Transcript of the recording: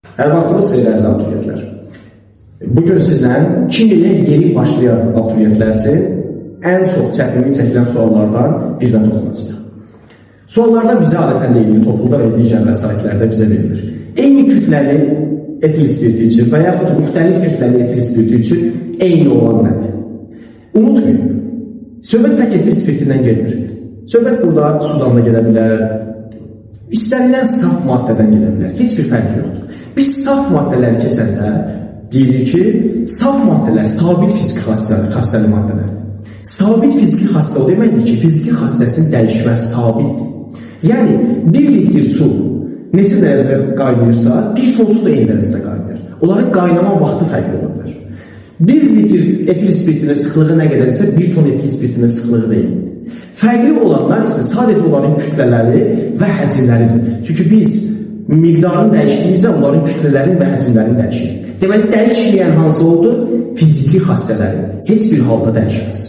Hər vaxtınız xeyir əziz abituriyentlər. Bugün sizlə 2 ilə yeni başlayan abituriyentlər üçün ən çox çətinlik çəkilən suallardan birdən toxunacaq. Suallarda bizə adətən eyni toplumda və digər vəsaitlərdə bizə verilir. Eyni kütləli etil spirti üçün və yaxud müxtəlif kütləli etil spirti üçün eyni olan nədir? Unutmayın, söhbət tək etil spirtindən gedir. Söhbət burada sudan da gedə bilər, istənilən saf maddədən gedə bilər. Heç bir fərqi yoxdur. Biz saf maddələri keçəndə deyirik ki, saf maddələr sabit fiziki xassəli maddələrdir. Sabit fiziki xassə o deməkdir ki, fiziki xassəsinin dəyişməz sabitdir. Yəni, 1 litr su neçə dərəcədə qaynayırsa, 1 ton su da eyni dərəcədə qaynayır. Onların qaynama vaxtı fərqli ola bilər. 1 litr etil spirtinin sıxlığı nə qədərsə, 1 ton etil spirtinin sıxlığı da eynidir. Fərqli olanlar isə sadəcə onların kütlələri və həcmləridir. Çünki biz miqdarını dəyişdiyimizdə onların kütlələrinin və həcmlərini dəyişir. Deməli, dəyişməyən hansı oldu? Fiziki xassələri heç bir halda dəyişməz.